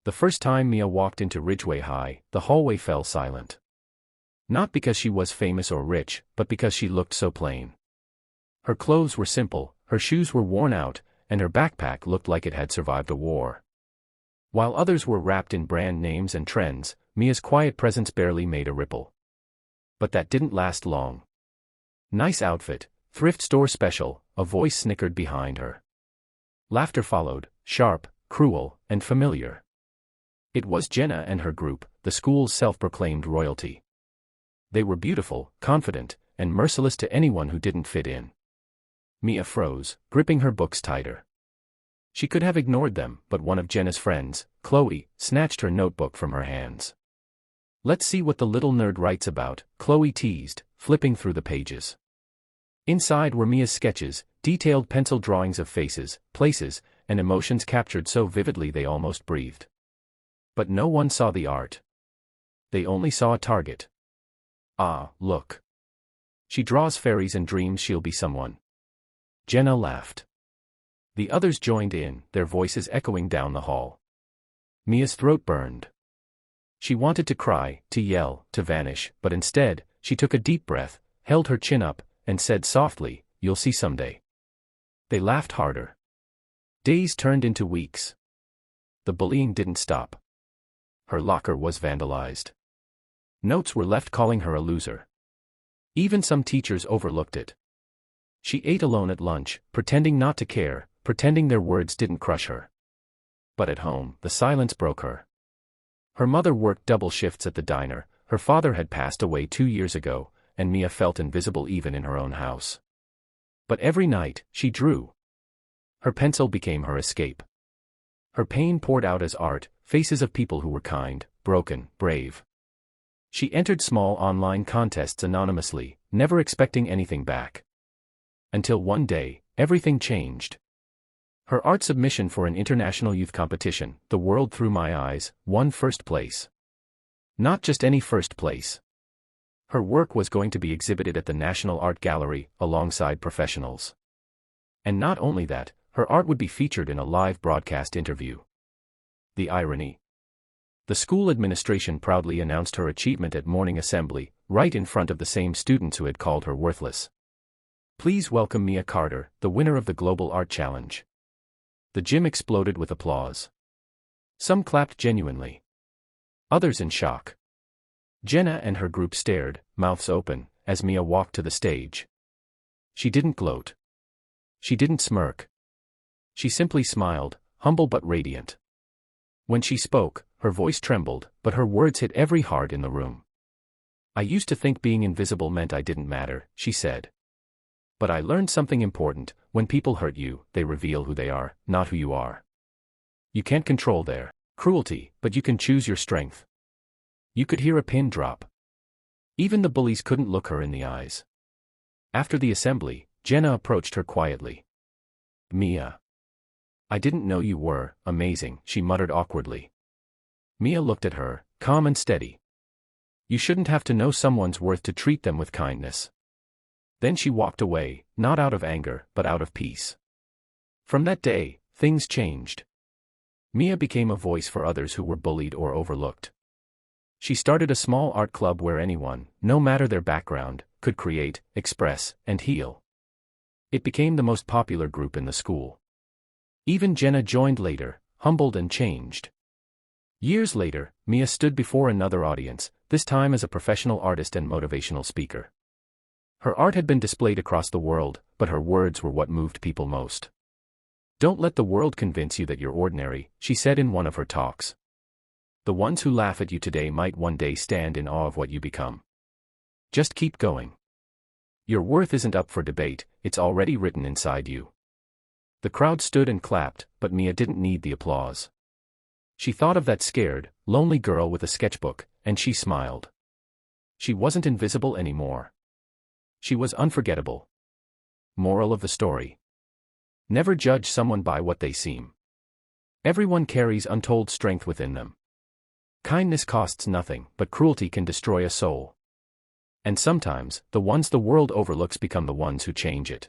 The first time Mia walked into Ridgeway High, the hallway fell silent. Not because she was famous or rich, but because she looked so plain. Her clothes were simple, her shoes were worn out, and her backpack looked like it had survived a war. While others were wrapped in brand names and trends, Mia's quiet presence barely made a ripple. But that didn't last long. Nice outfit, thrift store special, a voice snickered behind her. Laughter followed, sharp, cruel, and familiar. It was Jenna and her group, the school's self-proclaimed royalty. They were beautiful, confident, and merciless to anyone who didn't fit in. Mia froze, gripping her books tighter. She could have ignored them, but one of Jenna's friends, Chloe, snatched her notebook from her hands. "Let's see what the little nerd writes about," Chloe teased, flipping through the pages. Inside were Mia's sketches, detailed pencil drawings of faces, places, and emotions captured so vividly they almost breathed. But no one saw the art. They only saw a target. "Ah, look. She draws fairies and dreams she'll be someone." Jenna laughed. The others joined in, their voices echoing down the hall. Mia's throat burned. She wanted to cry, to yell, to vanish, but instead, she took a deep breath, held her chin up, and said softly, "You'll see someday." They laughed harder. Days turned into weeks. The bullying didn't stop. Her locker was vandalized. Notes were left calling her a loser. Even some teachers overlooked it. She ate alone at lunch, pretending not to care, pretending their words didn't crush her. But at home, the silence broke her. Her mother worked double shifts at the diner, her father had passed away 2 years ago, and Mia felt invisible even in her own house. But every night, she drew. Her pencil became her escape. Her pain poured out as art, faces of people who were kind, broken, brave. She entered small online contests anonymously, never expecting anything back. Until one day, everything changed. Her art submission for an international youth competition, The World Through My Eyes, won first place. Not just any first place. Her work was going to be exhibited at the National Art Gallery, alongside professionals. And not only that, her art would be featured in a live broadcast interview. The irony. The school administration proudly announced her achievement at morning assembly, right in front of the same students who had called her worthless. "Please welcome Mia Carter, the winner of the Global Art Challenge." The gym exploded with applause. Some clapped genuinely. Others in shock. Jenna and her group stared, mouths open, as Mia walked to the stage. She didn't gloat. She didn't smirk. She simply smiled, humble but radiant. When she spoke, her voice trembled, but her words hit every heart in the room. "I used to think being invisible meant I didn't matter," she said. "But I learned something important: when people hurt you, they reveal who they are, not who you are. You can't control their cruelty, but you can choose your strength." You could hear a pin drop. Even the bullies couldn't look her in the eyes. After the assembly, Jenna approached her quietly. "Mia. I didn't know you were amazing," she muttered awkwardly. Mia looked at her, calm and steady. "You shouldn't have to know someone's worth to treat them with kindness." Then she walked away, not out of anger, but out of peace. From that day, things changed. Mia became a voice for others who were bullied or overlooked. She started a small art club where anyone, no matter their background, could create, express, and heal. It became the most popular group in the school. Even Jenna joined later, humbled and changed. Years later, Mia stood before another audience, this time as a professional artist and motivational speaker. Her art had been displayed across the world, but her words were what moved people most. "Don't let the world convince you that you're ordinary," she said in one of her talks. "The ones who laugh at you today might one day stand in awe of what you become. Just keep going. Your worth isn't up for debate, it's already written inside you." The crowd stood and clapped, but Mia didn't need the applause. She thought of that scared, lonely girl with a sketchbook, and she smiled. She wasn't invisible anymore. She was unforgettable. Moral of the story: never judge someone by what they seem. Everyone carries untold strength within them. Kindness costs nothing, but cruelty can destroy a soul. And sometimes, the ones the world overlooks become the ones who change it.